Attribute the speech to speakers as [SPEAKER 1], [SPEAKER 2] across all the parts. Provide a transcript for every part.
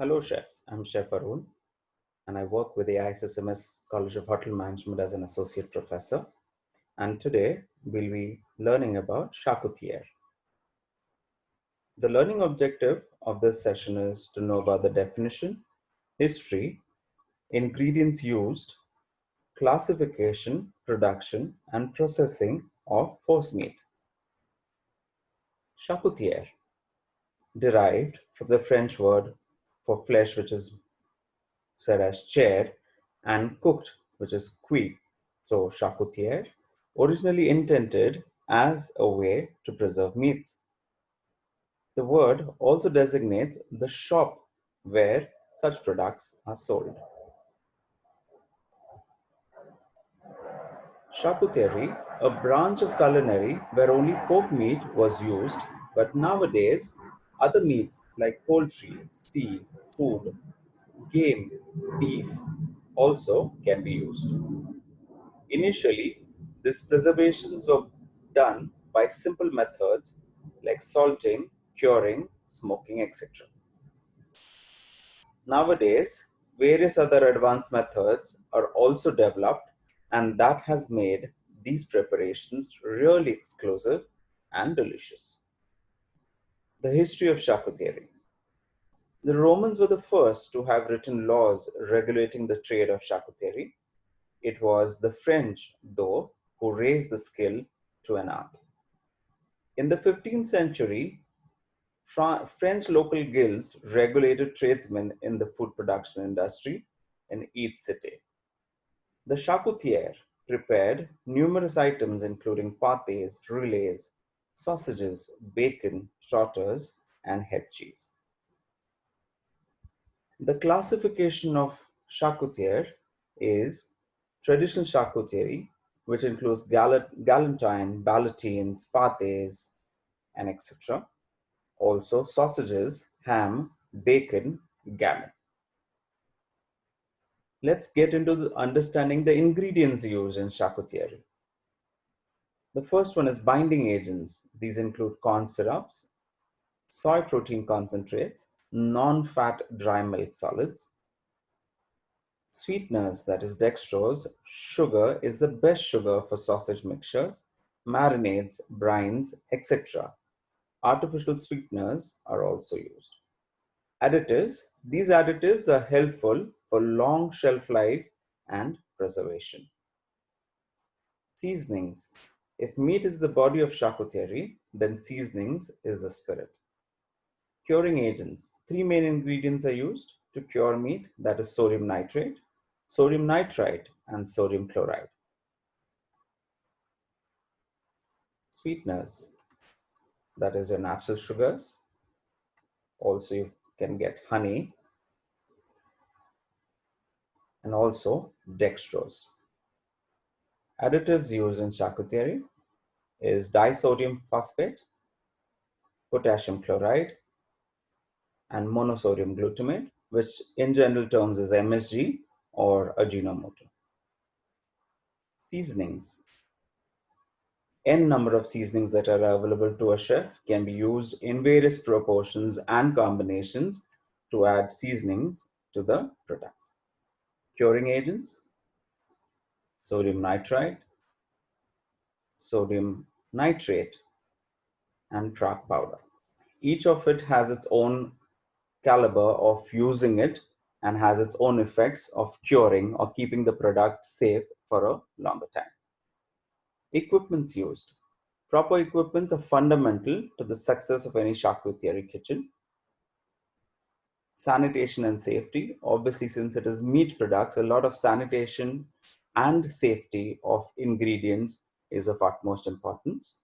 [SPEAKER 1] Hello chefs, I'm Chef Arun and I work with the AISSMS College of Hotel Management as an associate professor. And today we'll be learning about charcuterie. The learning objective of this session is to know about the definition, history, ingredients used, classification, production, and processing of force meat. Charcuterie, derived from the French word for flesh, which is said as chair, and cooked, which is cuit. So charcutière, originally intended as a way to preserve meats. The word also designates the shop where such products are sold. Charcuterie, a branch of culinary where only pork meat was used, but nowadays other meats like poultry, seafood, game, beef also can be used. Initially, these preservations were done by simple methods like salting, curing, smoking, etc. Nowadays, various other advanced methods are also developed, and that has made these preparations really exclusive and delicious. The history of charcuterie. The Romans were the first to have written laws regulating the trade of charcuterie. It was the French, though, who raised the skill to an art. In the 15th century, French local guilds regulated tradesmen in the food production industry in each city. The charcutier prepared numerous items including pâtés, roulets, sausages, bacon, trotters, and head cheese. The classification of charcutier is traditional charcuterie, which includes galantine, ballotines, pâtés, and etc. Also sausages, ham, bacon, gammon. Let's get into understanding the ingredients used in charcuterie. The first one is binding agents. These include corn syrups, soy protein concentrates, non-fat dry milk solids, sweeteners, that is dextrose. Sugar is the best sugar for sausage mixtures, marinades, brines, etc. Artificial sweeteners are also used. Additives. These additives are helpful for long shelf life and preservation. Seasonings. If meat is the body of charcuterie, then seasonings is the spirit. Curing agents. Three main ingredients are used to cure meat, that is sodium nitrate, sodium nitrite, and sodium chloride. Sweeteners, that is your natural sugars. Also, you can get honey and also dextrose. Additives used in charcuterie is disodium phosphate, potassium chloride, and monosodium glutamate, which in general terms is MSG or Ajinomoto. Seasonings. N number of seasonings that are available to a chef can be used in various proportions and combinations to add seasonings to the product. Curing agents, sodium nitrite, sodium nitrate, and talc powder. Each of it has its own caliber of using it and has its own effects of curing or keeping the product safe for a longer time. Equipments used. Proper equipments are fundamental to the success of any charcuterie kitchen. Sanitation and safety. Obviously, since it is meat products, a lot of sanitation and safety of ingredients is of utmost importance.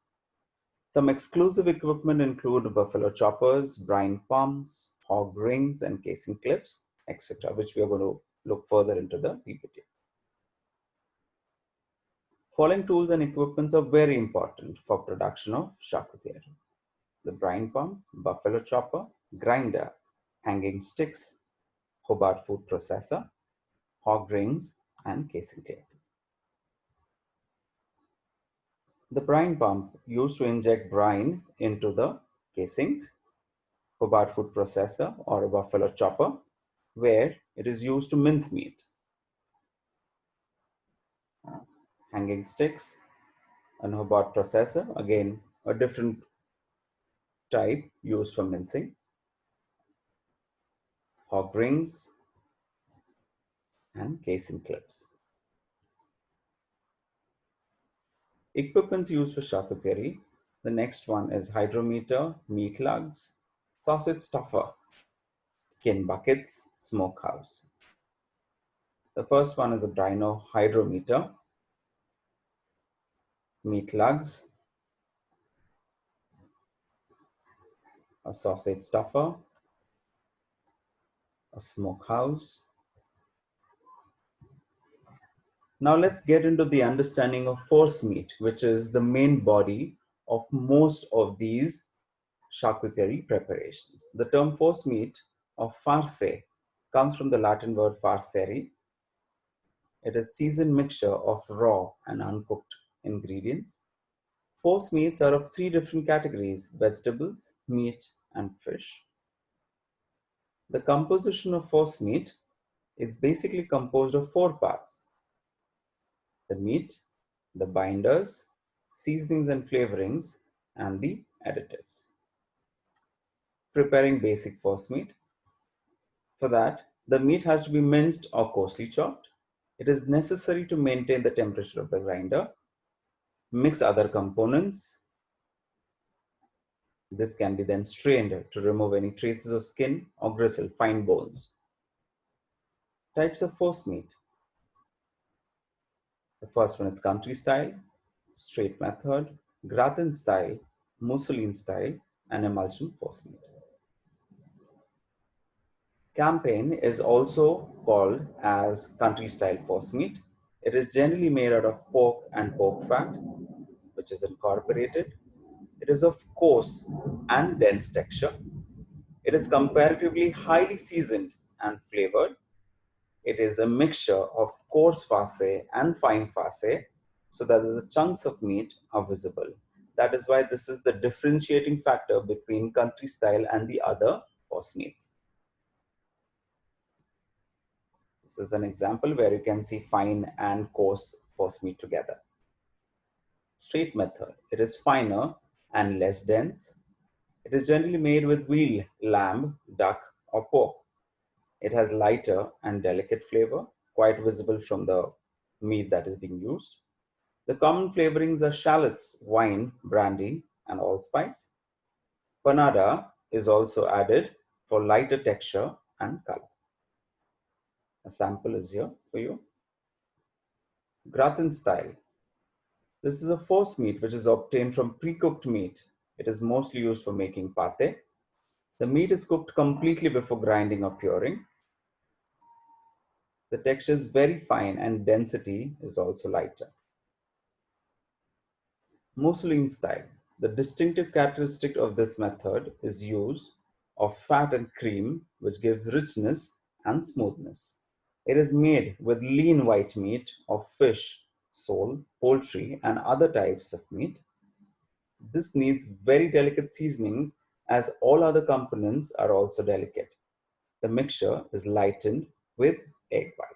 [SPEAKER 1] Some exclusive equipment include buffalo choppers, brine pumps, hog rings, and casing clips, etc., which we are going to look further into the PPT. Following tools and equipments are very important for production of charcuterie. The brine pump, buffalo chopper, grinder, hanging sticks, Hobart food processor, hog rings, and casing clip. The brine pump used to inject brine into the casings, Hobart food processor or a buffalo chopper where it is used to mince meat. Hanging sticks, an robot processor, again a different type used for mincing. Hog rings and casing clips. Equipments used for charcuterie. The next one is hydrometer, meat lugs, sausage stuffer, skin buckets, smokehouse. The first one is a dyno hydrometer, meat lugs, a sausage stuffer, a smokehouse. Now let's get into the understanding of force meat, which is the main body of most of these charcuterie preparations. The term force meat or farce comes from the Latin word farcere. It is seasoned mixture of raw and uncooked ingredients. Force meats are of three different categories: vegetables, meat, and fish. The composition of force meat is basically composed of four parts: the meat, the binders, seasonings and flavorings, and the additives. Preparing basic force meat. For that, the meat has to be minced or coarsely chopped. It is necessary to maintain the temperature of the grinder. Mix other components. This can be then strained to remove any traces of skin or gristle, fine bones. Types of force meat. The first one is country style, straight method, gratin style, mousseline style, and emulsion force meat. Campaign is also called as country style force meat. It is generally made out of pork and pork fat, which is incorporated. It is of coarse and dense texture. It is comparatively highly seasoned and flavored. It is a mixture of coarse farce and fine farce so that the chunks of meat are visible. That is why this is the differentiating factor between country style and the other force meats. This is an example where you can see fine and coarse force meat together. Straight method. It is finer and less dense. It is generally made with veal, lamb, duck, or pork. It has lighter and delicate flavor, quite visible from the meat that is being used. The common flavorings are shallots, wine, brandy, and allspice. Panada is also added for lighter texture and color. A sample is here for you. Gratin style. This is a force meat which is obtained from pre-cooked meat. It is mostly used for making pate. The meat is cooked completely before grinding or curing. The texture is very fine and density is also lighter. Mousseline style. The distinctive characteristic of this method is use of fat and cream, which gives richness and smoothness. It is made with lean white meat of fish, sole, poultry, and other types of meat. This needs very delicate seasonings as all other components are also delicate. The mixture is lightened with egg white.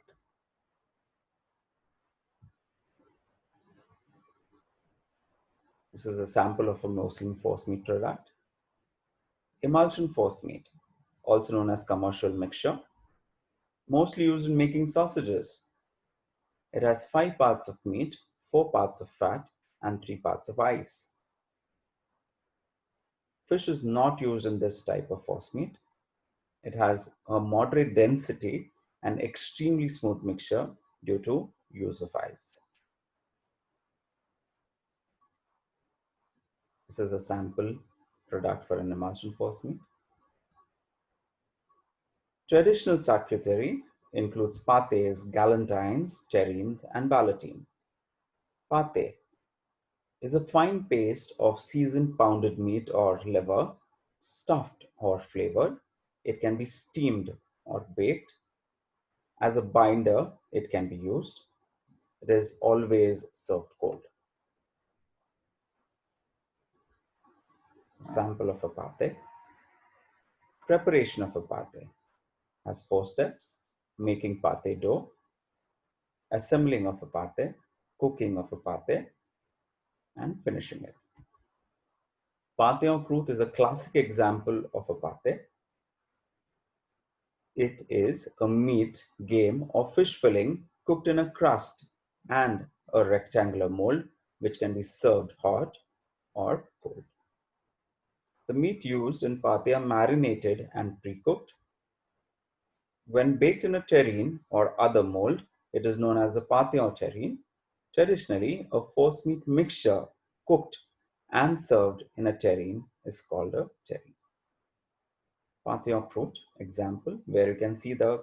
[SPEAKER 1] This is a sample of a muslin force meat product. Emulsion force meat, also known as commercial mixture, mostly used in making sausages. It has 5 parts of meat, 4 parts of fat, and 3 parts of ice. Fish is not used in this type of force meat. It has a moderate density and extremely smooth mixture due to use of ice. This is a sample product for an emulsion force meat. Traditional charcuterie includes pates, galantines, terrines, and ballotine. Pate is a fine paste of seasoned pounded meat or liver, stuffed or flavored. It can be steamed or baked. As a binder, it can be used. It is always served cold. Sample of a pate. Preparation of a pate. Has 4 steps: making pate dough, assembling of a pate, cooking of a pate, and finishing it. Pate en croûte is a classic example of a pate. It is a meat, game, or fish filling cooked in a crust and a rectangular mold, which can be served hot or cold. The meat used in pate are marinated and pre-cooked. When baked in a terrine or other mold, it is known as a pate en terrine. Traditionally, a force-meat mixture cooked and served in a terrine is called a terrine. Pate en croûte example, where you can see the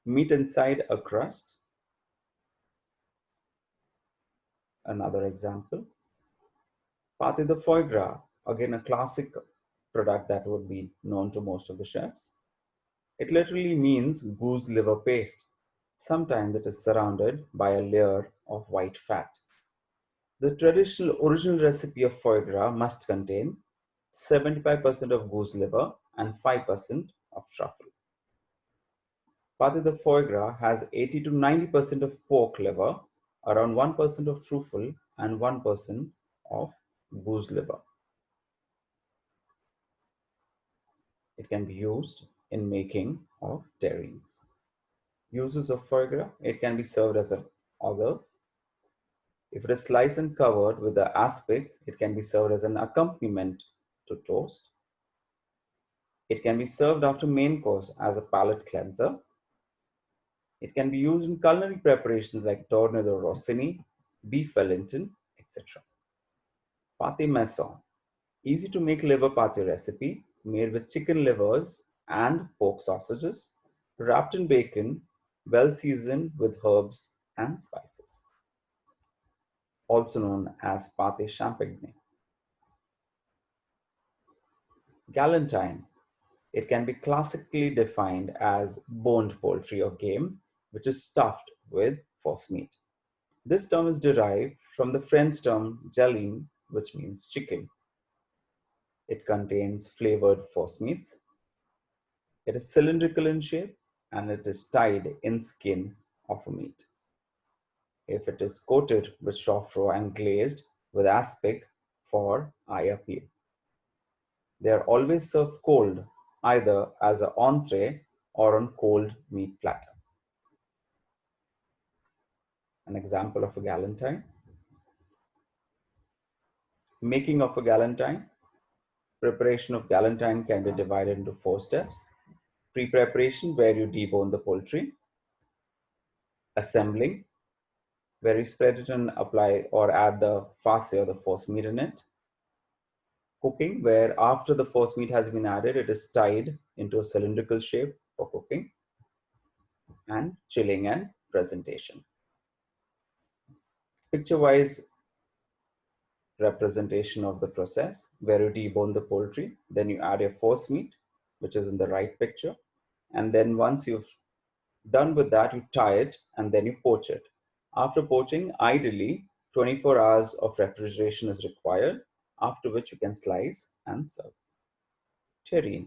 [SPEAKER 1] meat inside a crust. Another example, pate de foie gras, again a classic product that would be known to most of the chefs. It literally means goose liver paste. Sometimes it is surrounded by a layer of white fat. The traditional original recipe of foie gras must contain 75% of goose liver and 5% of truffle. Pate de foie gras has 80 to 90% of pork liver, around 1% of truffle, and 1% of goose liver. It can be used in making of terrines. Uses of foie gras, it can be served as an other. If it is sliced and covered with the aspic, it can be served as an accompaniment to toast. It can be served after main course as a palate cleanser. It can be used in culinary preparations like tornado rossini, beef Wellington, etc. Pate maison, easy to make liver pate recipe made with chicken livers and pork sausages, wrapped in bacon, well seasoned with herbs and spices. Also known as pate champagne. Galantine. It can be classically defined as boned poultry or game, which is stuffed with force meat. This term is derived from the French term galline, which means chicken. It contains flavored force meats. It is cylindrical in shape and it is tied in skin of a meat. If it is coated with chaufferette and glazed with aspic for eye appeal. They are always served cold, either as an entree or on cold meat platter. An example of a galantine. Making of a galantine. Preparation of galantine can be divided into 4 steps. Pre-preparation, where you debone the poultry. Assembling, where you spread it and apply or add the farce or the force meat in it. Cooking, where after the force meat has been added, it is tied into a cylindrical shape for cooking. And chilling and presentation. Picture-wise representation of the process, where you debone the poultry, then you add your force meat, which is in the right picture, and then once you've done with that, you tie it and then you poach it. After poaching, ideally 24 hours of refrigeration is required, after which you can slice and serve. Terrine.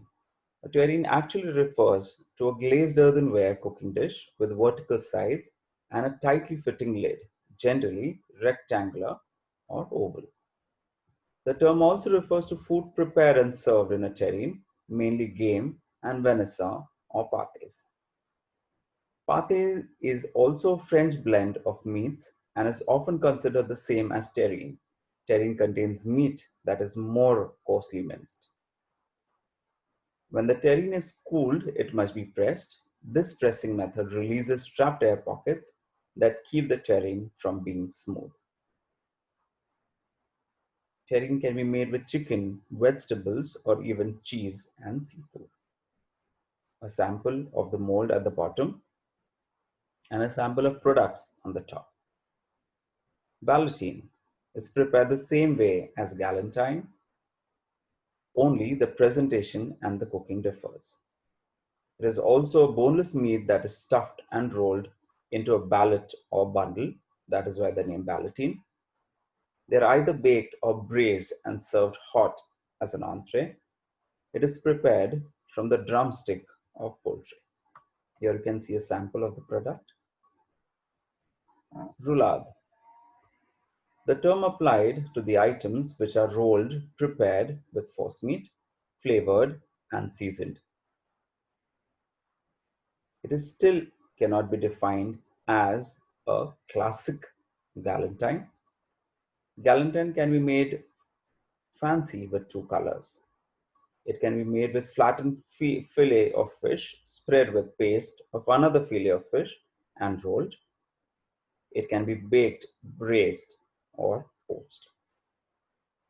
[SPEAKER 1] A terrine actually refers to a glazed earthenware cooking dish with vertical sides and a tightly fitting lid, generally rectangular or oval. The term also refers to food prepared and served in a terrine, mainly game and venison or pâtés. Pâté is also a French blend of meats and is often considered the same as terrine. Terrine contains meat that is more coarsely minced. When the terrine is cooled, it must be pressed. This pressing method releases trapped air pockets that keep the terrine from being smooth. Terrine can be made with chicken, vegetables, or even cheese and seafood. A sample of the mold at the bottom and a sample of products on the top. Ballotine is prepared the same way as galantine, only the presentation and the cooking differs. It is also a boneless meat that is stuffed and rolled into a ballot or bundle, that is why the name ballotine. They are either baked or braised and served hot as an entree. It is prepared from the drumstick of poultry. Here you can see a sample of the product. Roulade. The term applied to the items which are rolled, prepared with forcemeat, flavored, and seasoned. It is still cannot be defined as a classic galantine. Galantine can be made fancy with two colors. It can be made with flattened fillet of fish spread with paste of another fillet of fish and rolled. It can be baked, braised, or poached.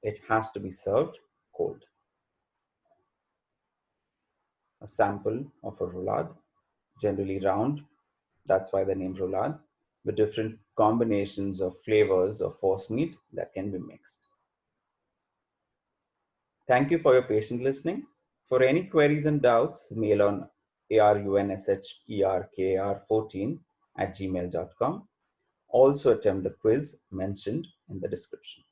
[SPEAKER 1] It has to be served cold. A sample of a roulade, generally round, that's why the name roulade, with different combinations of flavors of forcemeat that can be mixed. Thank you for your patient listening. For any queries and doubts, mail on arunshherkr14 at gmail.com. Also attempt the quiz mentioned in the description.